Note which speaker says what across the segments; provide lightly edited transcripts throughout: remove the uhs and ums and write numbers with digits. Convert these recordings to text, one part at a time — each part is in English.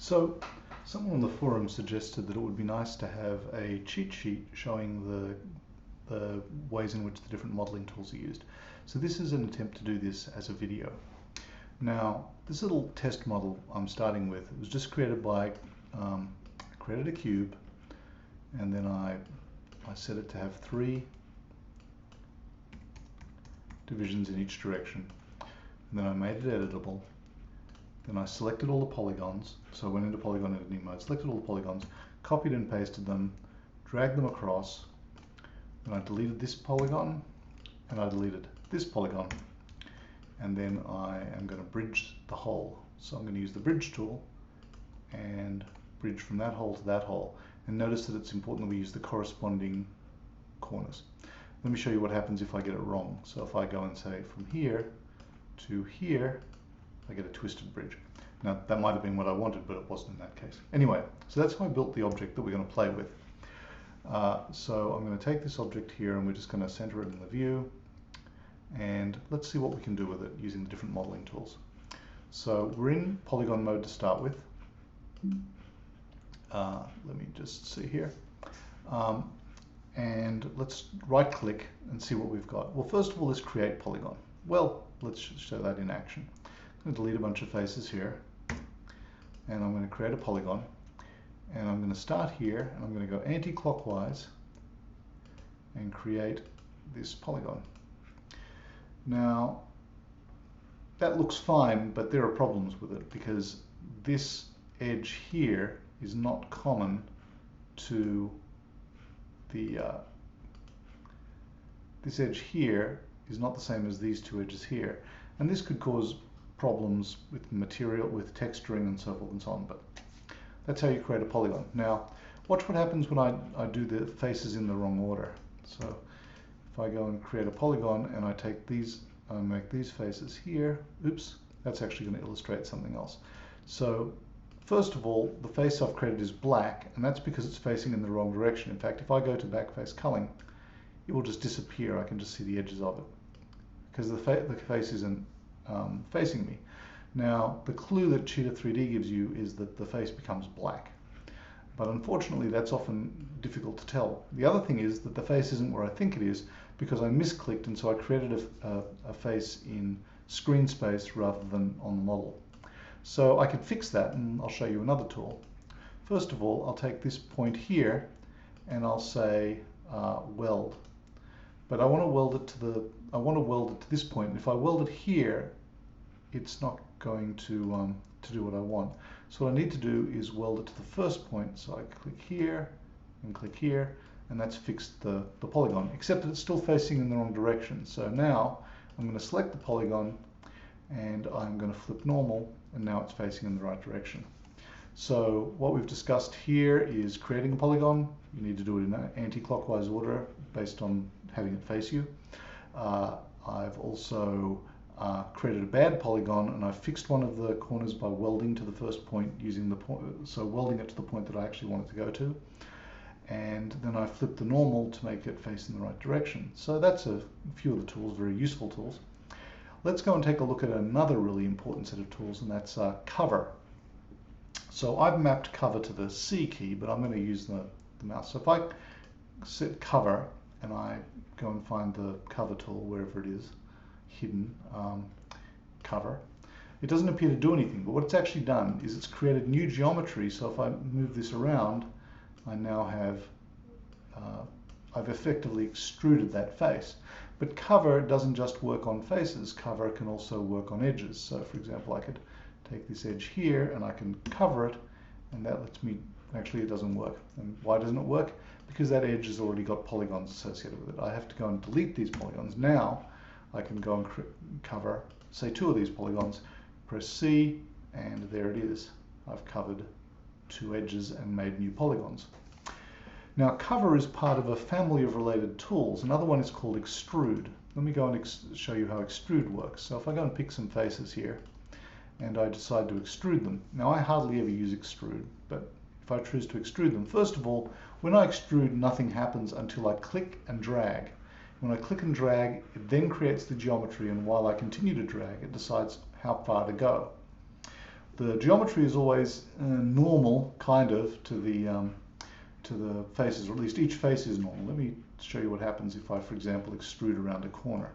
Speaker 1: So, someone on the forum suggested that it would be nice to have a cheat sheet showing the ways in which the different modeling tools are used. So this is an attempt to do this as a video. Now, this little test model I'm starting with, it was just created by, I created a cube, and then I set it to have 3 divisions in each direction. And then I made it editable. Then I selected all the polygons, so I went into polygon editing mode, selected all the polygons, copied and pasted them, dragged them across, and I deleted this polygon, and I deleted this polygon. And then I am going to bridge the hole. So I'm going to use the bridge tool and bridge from that hole to that hole. And notice that it's important that we use the corresponding corners. Let me show you what happens if I get it wrong. So if I go and say from here to here, I get a twisted bridge. Now that might have been what I wanted, but it wasn't in that case. Anyway, so that's how I built the object that we're going to play with. So I'm going to take this object here and we're just going to center it in the view. And let's see what we can do with it using the different modeling tools. So we're in polygon mode to start with. Let me just see here. And let's right click and see what we've got. Well, first of all, let's create polygon. Well, let's show that in action. I'm going to delete a bunch of faces here, and I'm going to create a polygon, and I'm going to start here, and I'm going to go anti-clockwise and create this polygon. Now, that looks fine, but there are problems with it because this edge here is not common to the this edge here is not the same as these 2 edges here, and this could cause problems with material, with texturing and so forth and so on, but that's how you create a polygon. Now, watch what happens when I do the faces in the wrong order. So if I go and create a polygon and I take these, I make these faces here, oops, that's actually going to illustrate something else. So first of all, the face I've created is black, and that's because it's facing in the wrong direction. In fact, if I go to backface culling, it will just disappear. I can just see the edges of it because the face isn't facing me. Now, the clue that Cheetah 3D gives you is that the face becomes black. But unfortunately, that's often difficult to tell. The other thing is that the face isn't where I think it is because I misclicked, and so I created a face in screen space rather than on the model. So I could fix that, and I'll show you another tool. First of all, I'll take this point here and I'll say weld. But I want to weld it to this point. And if I weld it here, it's not going to do what I want. So what I need to do is weld it to the first point. So I click here, and that's fixed the polygon, except that it's still facing in the wrong direction. So now I'm going to select the polygon, and I'm going to flip normal, and now it's facing in the right direction. So what we've discussed here is creating a polygon. You need to do it in an anti-clockwise order based on having it face you. I've also created a bad polygon, and I've fixed one of the corners by welding to the first point using the point, so welding it to the point that I actually want it to go to. And then I flipped the normal to make it face in the right direction. So that's a few of the tools, very useful tools. Let's go and take a look at another really important set of tools, and that's cover. So I've mapped cover to the C key, but I'm going to use the mouse. So if I set cover and I go and find the cover tool wherever it is, hidden cover, it doesn't appear to do anything, but what it's actually done is it's created new geometry. So if I move this around, I now have, I've effectively extruded that face. But cover doesn't just work on faces, cover can also work on edges. So for example, I could take this edge here and I can cover it, and that lets me, actually it doesn't work. And why doesn't it work? Because that edge has already got polygons associated with it. I have to go and delete these polygons. Now I can go and cover, say 2 of these polygons, press C, and there it is. I've covered 2 edges and made new polygons. Now cover is part of a family of related tools. Another one is called extrude. Let me go and show you how extrude works. So if I go and pick some faces here and I decide to extrude them. Now I hardly ever use extrude, but if I choose to extrude them, first of all, when I extrude, nothing happens until I click and drag. When I click and drag, it then creates the geometry, and while I continue to drag, it decides how far to go. the geometry is always normal, kind of, to the faces, or at least each face is normal. Let me show you what happens if I, for example, extrude around a corner.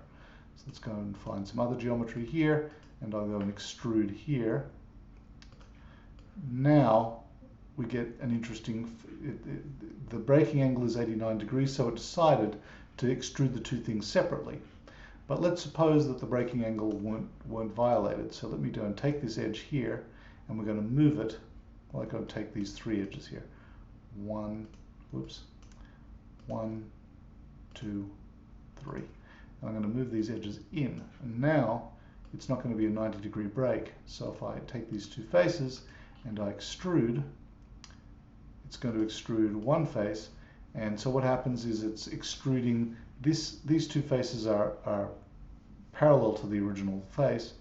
Speaker 1: So let's go and find some other geometry here, and I'll go and extrude here. Now we get an interesting, the breaking angle is 89 degrees, so it decided to extrude the two things separately. But let's suppose that the breaking angle weren't violated. So let me go and take this edge here, and we're going to move it. Well, I'm going to take these three edges here. 1, 2, 3. And I'm going to move these edges in. And now it's not going to be a 90-degree break. So if I take these two faces and I extrude, it's going to extrude one face. And so what happens is it's extruding these two faces are parallel to the original face,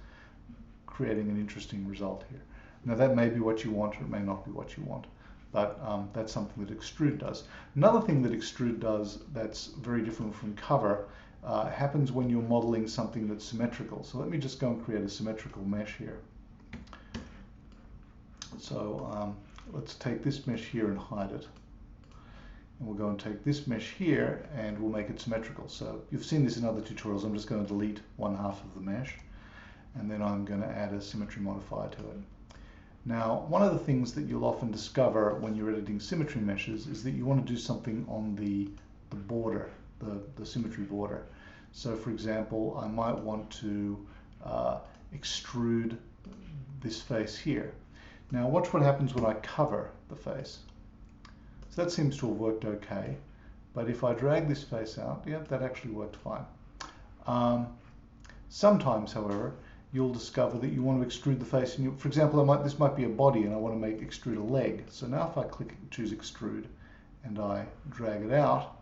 Speaker 1: creating an interesting result here. Now that may be what you want, or it may not be what you want, but that's something that extrude does. Another thing that extrude does that's very different from cover happens when you're modeling something that's symmetrical. So let me just go and create a symmetrical mesh here. So let's take this mesh here and hide it. And we'll go and take this mesh here and we'll make it symmetrical. So you've seen this in other tutorials. I'm just going to delete one half of the mesh, and then I'm going to add a symmetry modifier to it. Now, one of the things that you'll often discover when you're editing symmetry meshes is that you want to do something on the border, the symmetry border. So for example, I might want to extrude this face here. Now watch what happens when I cover the face. So that seems to have worked okay, but if I drag this face out, yeah, that actually worked fine. Sometimes, however, you'll discover that you want to extrude the face, and for example, this might be a body, and I want to extrude a leg. So now if I choose extrude, and I drag it out,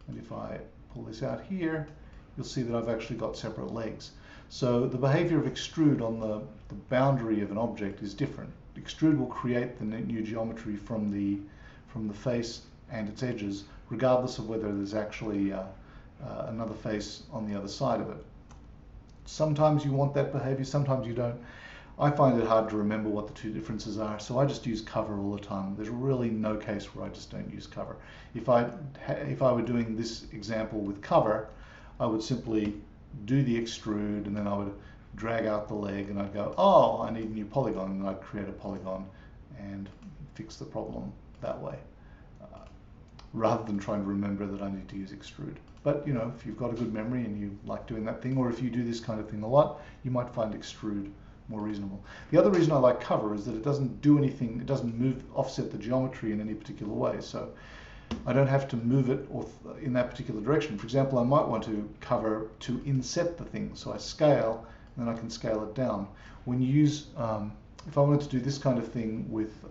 Speaker 1: and if I pull this out here, you'll see that I've actually got separate legs. So the behavior of extrude on the boundary of an object is different. Extrude will create the new geometry from the face and its edges, regardless of whether there's actually another face on the other side of it. Sometimes you want that behavior, sometimes you don't. I find it hard to remember what the two differences are, so I just use cover all the time. There's really no case where I just don't use cover. If I were doing this example with cover, I would simply do the extrude, and then I would drag out the leg, and I'd go, oh, I need a new polygon, and I'd create a polygon and fix the problem that way, rather than trying to remember that I need to use extrude. But you know, if you've got a good memory and you like doing that thing, or if you do this kind of thing a lot, you might find extrude more reasonable. The other reason I like cover is that it doesn't do anything, it doesn't offset the geometry in any particular way. So I don't have to move it in that particular direction. For example, I might want to cover to inset the thing. So I scale, and then I can scale it down. When you use, if I wanted to do this kind of thing with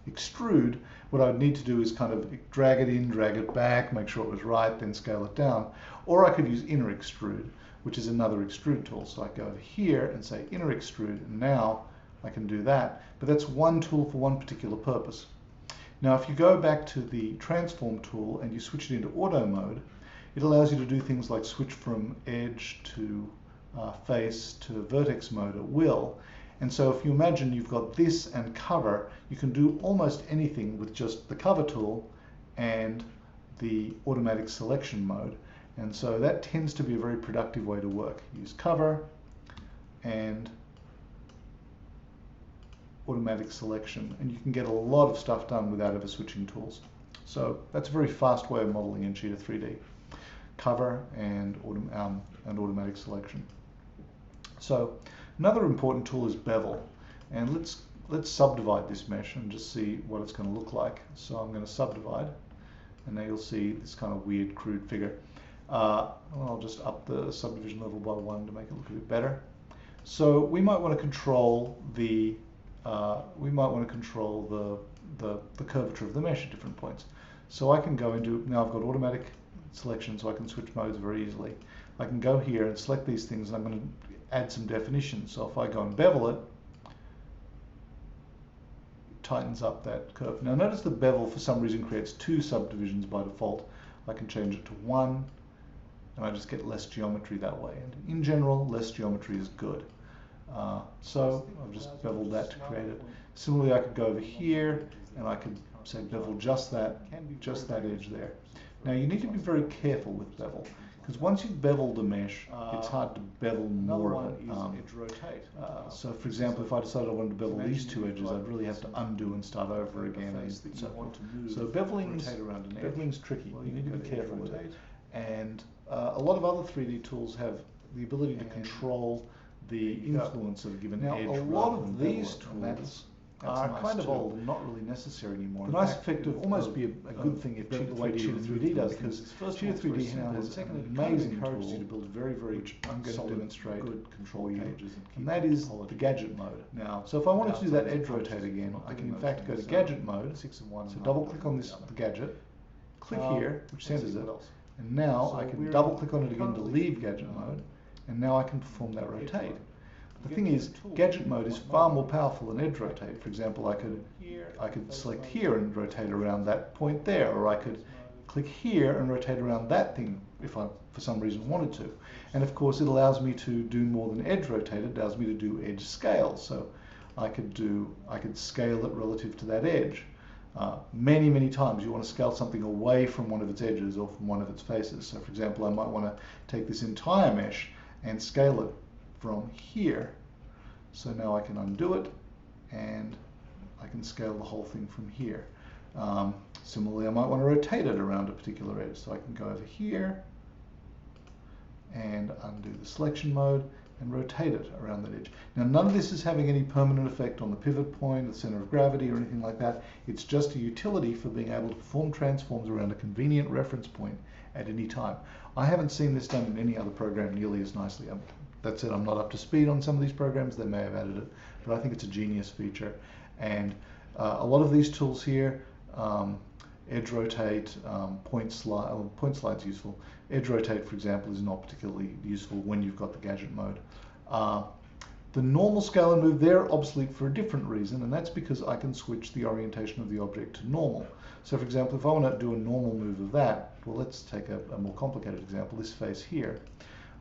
Speaker 1: extrude, what I would need to do is kind of drag it in, drag it back, make sure it was right, then scale it down. Or I could use inner extrude, which is another extrude tool. So I go over here and say inner extrude, and now I can do that. But that's one tool for one particular purpose. Now if you go back to the transform tool and you switch it into auto mode, it allows you to do things like switch from edge to face to vertex mode at will. And so if you imagine you've got this and cover, you can do almost anything with just the cover tool and the automatic selection mode. And so that tends to be a very productive way to work. Use cover and automatic selection, and you can get a lot of stuff done without ever switching tools. So that's a very fast way of modeling in Cheetah 3D. Cover and automatic selection. So another important tool is bevel, and let's subdivide this mesh and just see what it's going to look like. So I'm going to subdivide, and now you'll see this kind of weird, crude figure. I'll just up the subdivision level by 1 to make it look a bit better. So we might want to control the curvature of the mesh at different points. So I can go into, now I've got automatic selection, so I can switch modes very easily. I can go here and select these things, and I'm going to add some definition. So if I go and bevel it, it tightens up that curve. Now notice the bevel for some reason creates 2 subdivisions by default. I can change it to 1, and I just get less geometry that way. And in general, less geometry is good. So I've just beveled that to create it. Similarly, I could go over here and I could say bevel just that edge there. Now you need to be very careful with bevel, because once you've beveled a mesh, it's hard to bevel more of it. So for example, if I decided I wanted to bevel these two edges, I'd really have to undo and start over again and so forth. So beveling's tricky. You need to be careful with it. And a lot of other 3D tools have the ability to control the influence of a given edge. Now, a lot of these tools are kind of old and not really necessary anymore. The nice effect would almost be a good thing if Cheetah 3D does, because Cheetah 3D now has an amazing tool you to build very, very I'm going to demonstrate good control pages, and that is the gadget mode. Now, so if I wanted to do that edge rotate again, I can in fact go to gadget mode. So double click on the gadget, click here, which centers it, and now I can double click on it again to leave gadget mode, and now I can perform that rotate. The thing is, gadget mode is far more powerful than edge rotate. For example, I could select here and rotate around that point there, or I could click here and rotate around that thing if I, for some reason, wanted to. And of course, it allows me to do more than edge rotate. It allows me to do edge scale. So I could scale it relative to that edge. Many, many times you want to scale something away from one of its edges or from one of its faces. So for example, I might want to take this entire mesh and scale it from here. So now I can undo it and I can scale the whole thing from here. Similarly, I might want to rotate it around a particular edge. So I can go over here and undo the selection mode and rotate it around that edge. Now, none of this is having any permanent effect on the pivot point, the center of gravity, or anything like that. It's just a utility for being able to perform transforms around a convenient reference point at any time. I haven't seen this done in any other program nearly as nicely. That said, I'm not up to speed on some of these programs. They may have added it, but I think it's a genius feature. And a lot of these tools here, edge rotate, point slide's useful. Edge rotate, for example, is not particularly useful when you've got the gadget mode. The normal scale and move, they're obsolete for a different reason, and that's because I can switch the orientation of the object to normal. So for example, if I want to do a normal move of that, well, let's take a more complicated example, this face here.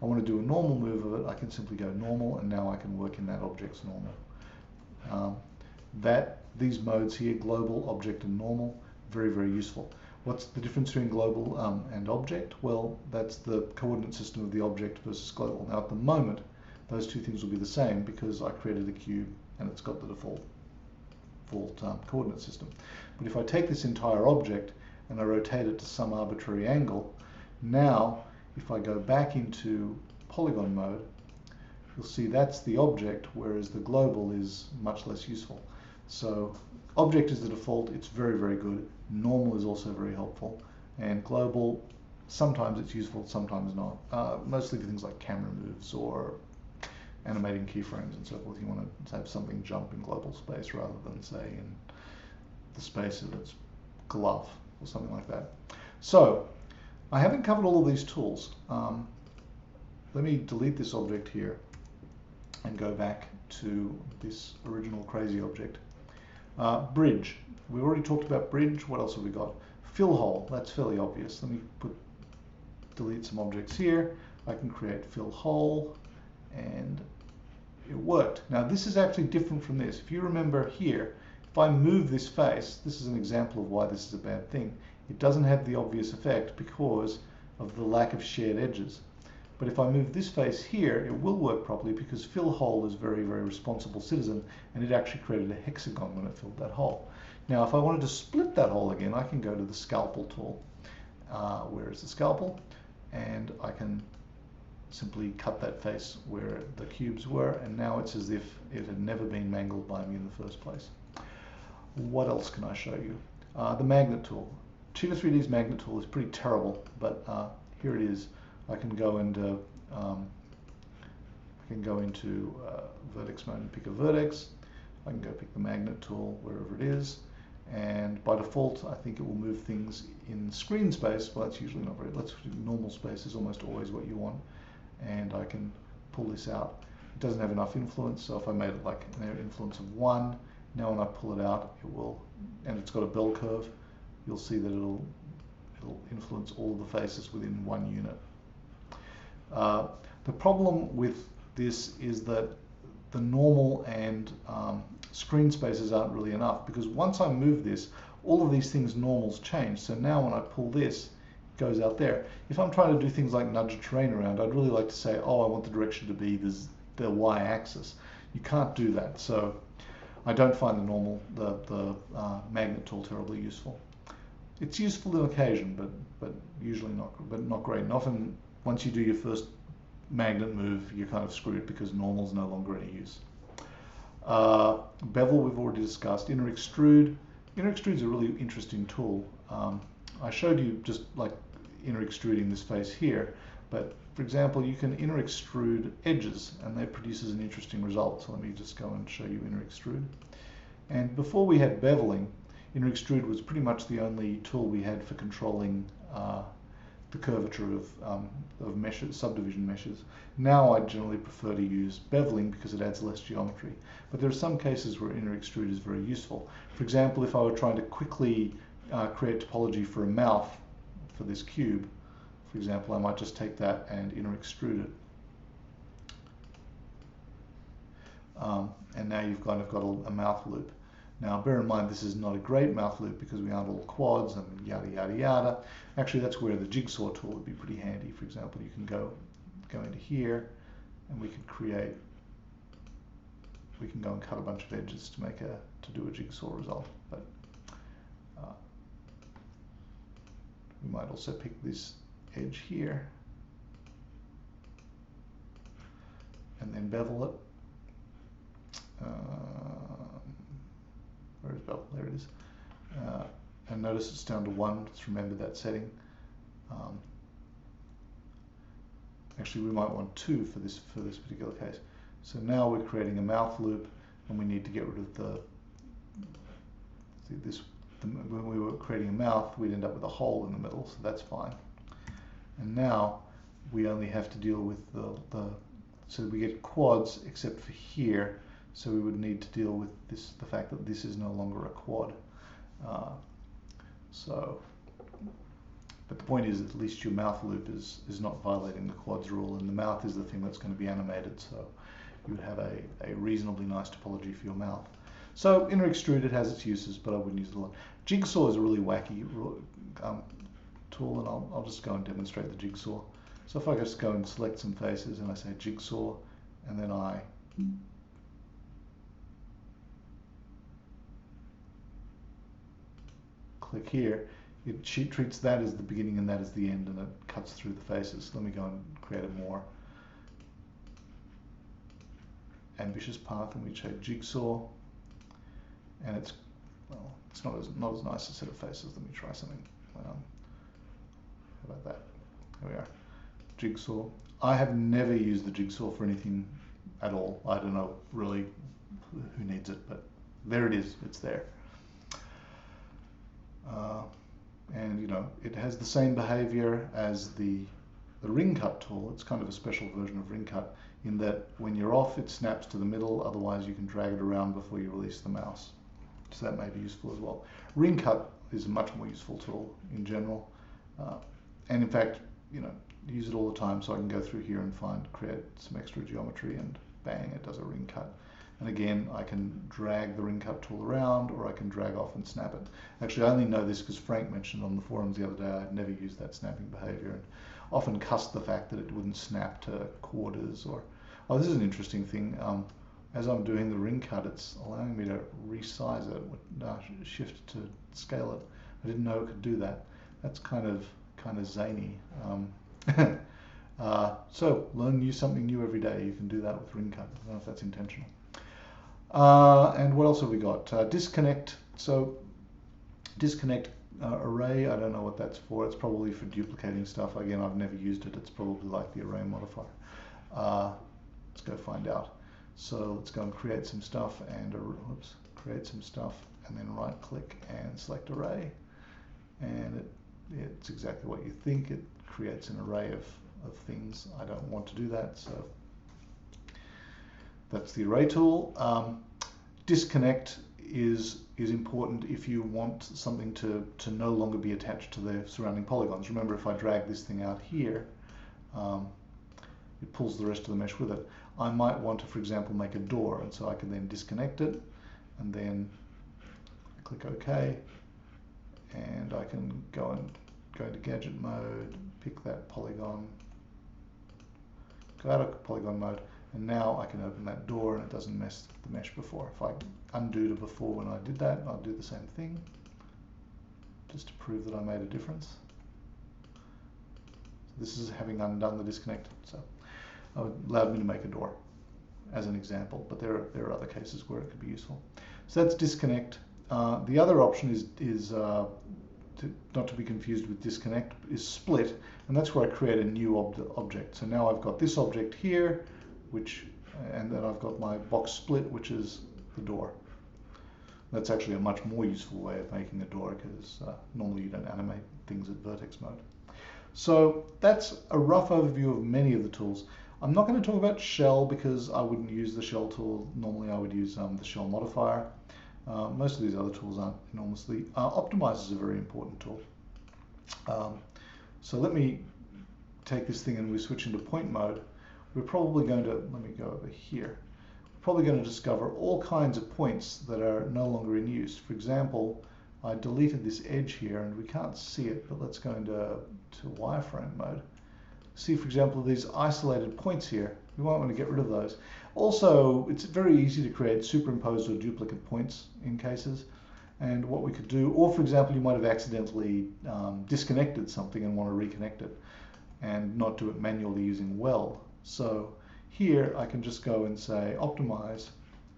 Speaker 1: I want to do a normal move of it, I can simply go normal, and now I can work in that object's normal. These modes here, global, object, and normal, very, very useful. What's the difference between global and object? Well, that's the coordinate system of the object versus global. Now at the moment, those two things will be the same because I created a cube and it's got the default coordinate system. But if I take this entire object and I rotate it to some arbitrary angle, now if I go back into polygon mode, you'll see that's the object, whereas the global is much less useful. So object is the default, it's very, very good. Normal is also very helpful. And global, sometimes it's useful, sometimes not. Mostly for things like camera moves or animating keyframes and so forth. You want to have something jump in global space rather than, say, in the space of its glove or something like that. So I haven't covered all of these tools. Let me delete this object here and go back to this original crazy object. Bridge. We already talked about bridge. What else have we got? Fill hole. That's fairly obvious. Let me delete some objects here. I can create fill hole, and it worked. Now this is actually different from this. If you remember here, if I move this face, this is an example of why this is a bad thing. It doesn't have the obvious effect because of the lack of shared edges. But if I move this face here, it will work properly because fill hole is a very, very responsible citizen, and it actually created a hexagon when it filled that hole. Now, if I wanted to split that hole again, I can go to the scalpel tool. Where is the scalpel? And I can simply cut that face where the cubes were, and now it's as if it had never been mangled by me in the first place. What else can I show you? The magnet tool. Cheetah 3D's magnet tool is pretty terrible, but here it is. I can go into vertex mode and pick a vertex. I can go pick the magnet tool wherever it is, and by default I think it will move things in screen space. Well, that's usually not very. Let's do normal space is almost always what you want, and I can pull this out. It doesn't have enough influence, so if I made it like an influence of 1, now when I pull it out, it will, and it's got a bell curve. You'll see that it'll influence all of the faces within 1 unit. The problem with this is that the normal and screen spaces aren't really enough, because once I move this, all of these things normals change. So now when I pull this, it goes out there. If I'm trying to do things like nudge a terrain around, I'd really like to say, oh, I want the direction to be the y-axis. You can't do that. So I don't find the magnet tool terribly useful. It's useful on occasion, but usually not great. And often once you do your first magnet move, you're kind of screwed because normal's no longer any use. Bevel we've already discussed. Inner extrude. Inner extrude is a really interesting tool. I showed you just like inner extruding this face here, but for example, you can inner extrude edges, and that produces an interesting result. So let me just go and show you inner extrude. And before we had beveling, inner extrude was pretty much the only tool we had for controlling the curvature of meshes, subdivision meshes. Now I generally prefer to use beveling because it adds less geometry. But there are some cases where inner extrude is very useful. For example, if I were trying to quickly create topology for a mouth for this cube, for example, I might just take that and inner extrude it. And now you've kind of got a mouth loop. Now bear in mind this is not a great mouth loop because we aren't all quads and yada yada yada. Actually that's where the jigsaw tool would be pretty handy. For example, you can go into here and we can go and cut a bunch of edges to do a jigsaw result. But we might also pick this edge here and then bevel it. Where is bevel? There it is. And notice it's down to 1. Just remember that setting. Actually, we might want 2 for this particular case. So now we're creating a mouth loop, and we need to get rid of when we were creating a mouth, we'd end up with a hole in the middle, so that's fine. And now we only have to deal with so we get quads except for here. So we would need to deal with the fact that this is no longer a quad. But the point is, at least your mouth loop is not violating the quads rule, and the mouth is the thing that's going to be animated. So you would have a reasonably nice topology for your mouth. So inner extruded has its uses, but I wouldn't use it a lot. Jigsaw is a really wacky tool, and I'll just go and demonstrate the jigsaw. So if I just go and select some faces and I say jigsaw, and then I click here, it treats that as the beginning and that as the end, and it cuts through the faces. Let me go and create a more ambitious path, and we say jigsaw, and it's not as nice a set of faces. Let me try something. How about that? There we are. Jigsaw. I have never used the jigsaw for anything at all. I don't know really who needs it, but there it is. It's there. And you know, it has the same behavior as the ring cut tool. It's kind of a special version of ring cut in that when you're off, it snaps to the middle. Otherwise, you can drag it around before you release the mouse. So that may be useful as well. Ring cut is a much more useful tool in general. And in fact, you know, use it all the time. So I can go through here and create some extra geometry, and bang, it does a ring cut. And again, I can drag the ring cut tool around, or I can drag off and snap it. Actually, I only know this because Frank mentioned on the forums the other day I had never used that snapping behavior, and often cussed the fact that it wouldn't snap to quarters. Or, oh, this is an interesting thing. As I'm doing the ring cut, it's allowing me to resize it, shift to scale it. I didn't know it could do that. That's kind of zany. So learn something new every day. You can do that with ring cut. I don't know if that's intentional. And what else have we got? Disconnect. So disconnect array, I don't know what that's for. It's probably for duplicating stuff. Again, I've never used it. It's probably like the array modifier. Let's go find out. So let's go and create some stuff, and create some stuff, and then right click and select array. And it's exactly what you think. It creates an array of things. I don't want to do that, so that's the array tool. Disconnect is important if you want something to no longer be attached to the surrounding polygons. Remember, if I drag this thing out here, it pulls the rest of the mesh with it. I might want to, for example, make a door, and so I can then disconnect it, and then click OK, and I can go into gadget mode, pick that polygon, go out of polygon mode, and now I can open that door and it doesn't mess the mesh before. If I undo to before when I did that, I'll do the same thing, just to prove that I made a difference. So this is having undone the disconnect, so it allowed me to make a door as an example, but there are other cases where it could be useful. So that's disconnect. The other option is not to be confused with disconnect, is split, and that's where I create a new object. So now I've got this object here, and then I've got my box split, which is the door. That's actually a much more useful way of making a door, because normally you don't animate things at vertex mode. So that's a rough overview of many of the tools. I'm not going to talk about shell because I wouldn't use the shell tool. Normally I would use the shell modifier. Most of these other tools aren't enormously. Optimize is a very important tool. So let me take this thing and we switch into point mode. We're probably going to, let me go over here. We're probably going to discover all kinds of points that are no longer in use. For example, I deleted this edge here and we can't see it, but let's go into wireframe mode. See, for example, these isolated points here. We might want to get rid of those. Also, it's very easy to create superimposed or duplicate points in cases. And what we could do, or for example, you might have accidentally disconnected something and want to reconnect it and not do it manually using weld. So here I can just go and say optimize,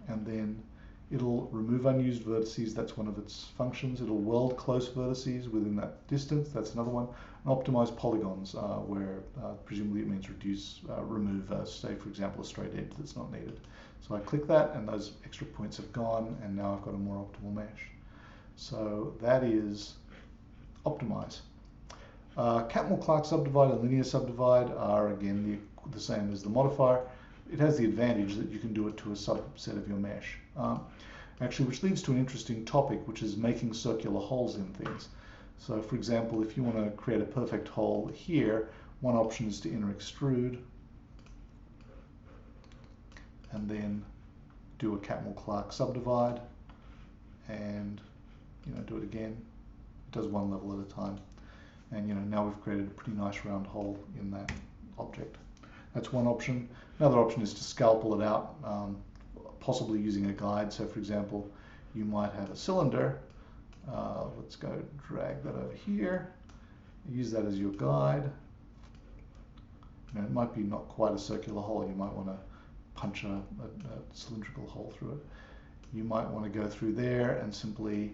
Speaker 1: and then it'll remove unused vertices. That's one of its functions. It'll weld close vertices within that distance. That's another one. And optimize polygons, where presumably it means remove, say for example, a straight edge that's not needed. So I click that and those extra points have gone, and now I've got a more optimal mesh. So that is optimize. Catmull-Clark subdivide and linear subdivide are again the same as the modifier. It has the advantage that you can do it to a subset of your mesh. Actually, which leads to an interesting topic, which is making circular holes in things. So for example, if you want to create a perfect hole here, one option is to inner extrude and then do a Catmull-Clark subdivide and do it again. It does one level at a time. And now we've created a pretty nice round hole in that object. That's one option. Another option is to scalpel it out, possibly using a guide. So for example, you might have a cylinder. Let's go drag that over here. Use that as your guide. It might be not quite a circular hole. You might want to punch a cylindrical hole through it. You might want to go through there and simply,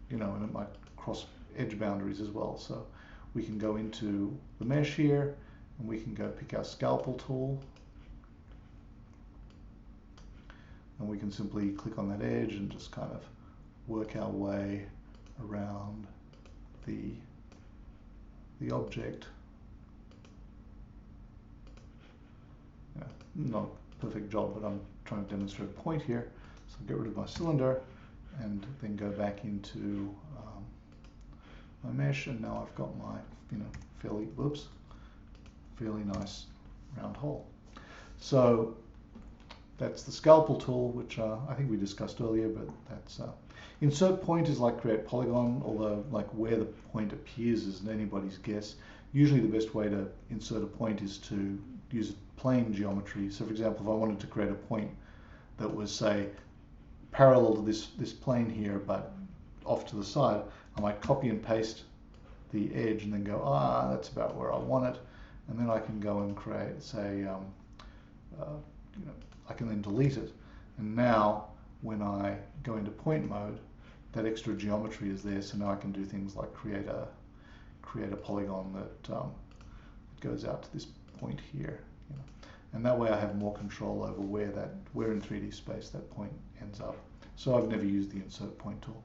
Speaker 1: and it might cross edge boundaries as well. So we can go into the mesh here and we can go pick our scalpel tool. And we can simply click on that edge and just kind of work our way around the object. Not a perfect job, but I'm trying to demonstrate a point here. So I'll get rid of my cylinder and then go back into my mesh, and now I've got my fairly nice round hole. So that's the scalpel tool, which I think we discussed earlier, but that's insert point is like create polygon, although like where the point appears is anybody's guess. Usually the best way to insert a point is to use plane geometry. So for example, if I wanted to create a point that was, say, parallel to this plane here, but off to the side, I might copy and paste the edge and then go, that's about where I want it. And then I can go and create, say, I can then delete it. And now when I go into point mode, that extra geometry is there. So now I can do things like create a polygon that goes out to this point here. And that way I have more control over where in 3D space that point ends up. So I've never used the insert point tool.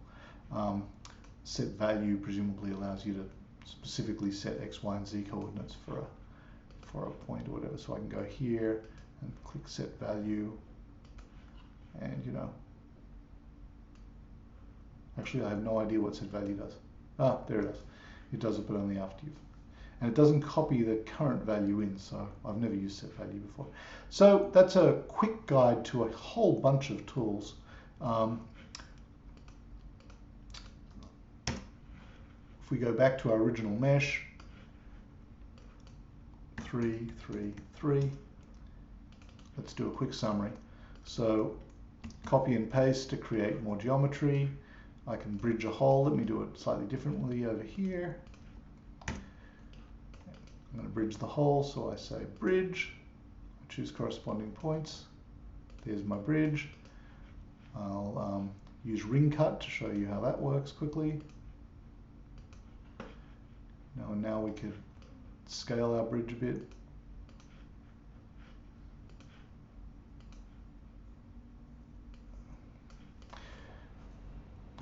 Speaker 1: Set value presumably allows you to specifically set X, Y, and Z coordinates for a point or whatever. So I can go here and click set value, and actually I have no idea what set value does. There it is. It does it, but only after you've. and it doesn't copy the current value in, so I've never used set value before. So that's a quick guide to a whole bunch of tools. If we go back to our original mesh, 3, 3, 3, let's do a quick summary. So copy and paste to create more geometry. I can bridge a hole. Let me do it slightly differently over here. I'm going to bridge the hole, so I say bridge. I choose corresponding points. There's my bridge. I'll use ring cut to show you how that works quickly. Now we can scale our bridge a bit.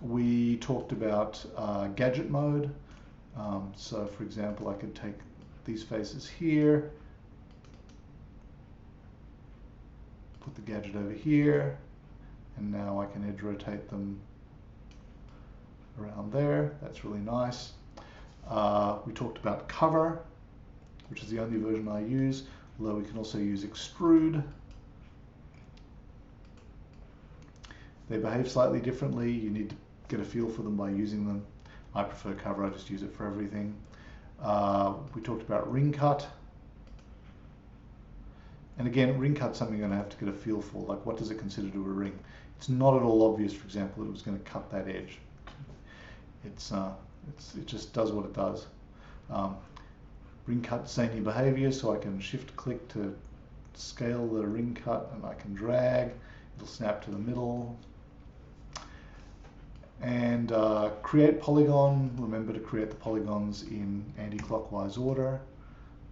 Speaker 1: We talked about gadget mode. So for example, I could take these faces here, put the gadget over here, and now I can edge rotate them around there. That's really nice. We talked about cover, which is the only version I use, although we can also use extrude. They behave slightly differently. You need to get a feel for them by using them. I prefer cover, I just use it for everything. We talked about ring cut. And again, ring cut's something you're going to have to get a feel for, like what does it consider to be a ring? It's not at all obvious, for example, it was going to cut that edge. It just does what it does. Ring cut zany behavior, so I can shift click to scale the ring cut, and I can drag. It'll snap to the middle. And create polygon. Remember to create the polygons in anti-clockwise order.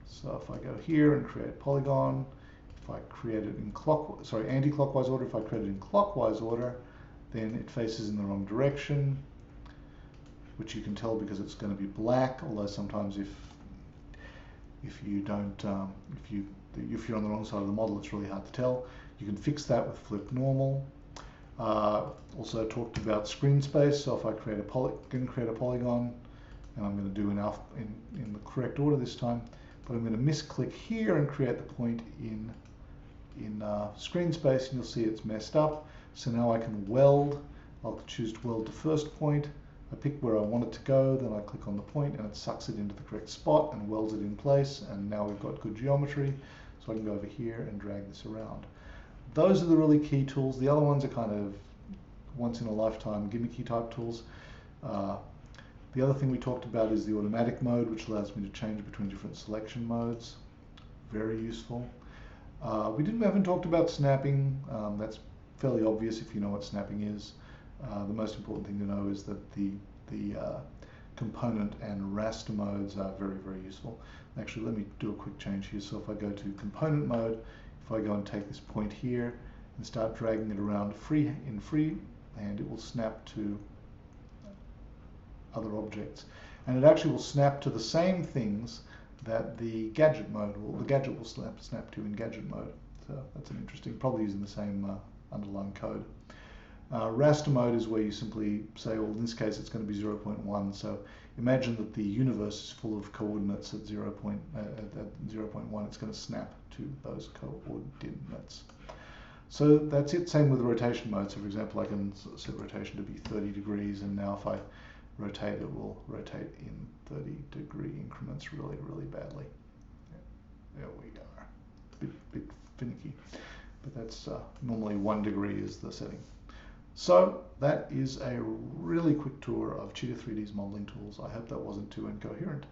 Speaker 1: So if I go here and create polygon, if I create it in anti-clockwise order, if I create it in clockwise order, then it faces in the wrong direction, which you can tell because it's going to be black. Although sometimes if you're on the wrong side of the model, it's really hard to tell. You can fix that with flip normal. Also talked about screen space. So if I create a polygon, and I'm going to do in the correct order this time, but I'm going to misclick here and create the point in screen space, and you'll see it's messed up. So now I can weld. I'll choose to weld to first point. I pick where I want it to go, then I click on the point and it sucks it into the correct spot and welds it in place, and now we've got good geometry. So I can go over here and drag this around. Those are the really key tools. The other ones are kind of once in a lifetime gimmicky type tools. The other thing we talked about is the automatic mode, which allows me to change between different selection modes. Very useful. We haven't talked about snapping. That's fairly obvious if you know what snapping is. The most important thing to know is that the component and raster modes are very, very useful. Actually, let me do a quick change here. So if I go to component mode, if I go and take this point here and start dragging it around in freehand, it will snap to other objects. And it actually will snap to the same things that the gadget mode will, snap to in gadget mode. So that's an interesting, probably using the same underlying code. Raster mode is where you simply say, well, in this case it's going to be 0.1. So imagine that the universe is full of coordinates at 0.1. It's going to snap to those coordinates. So that's it. Same with the rotation mode. So for example, I can set rotation to be 30 degrees, and now if I rotate, it will rotate in 30-degree increments really, really badly. There we are. Bit finicky, but that's normally 1 degree is the setting. So that is a really quick tour of Cheetah 3D's modeling tools. I hope that wasn't too incoherent.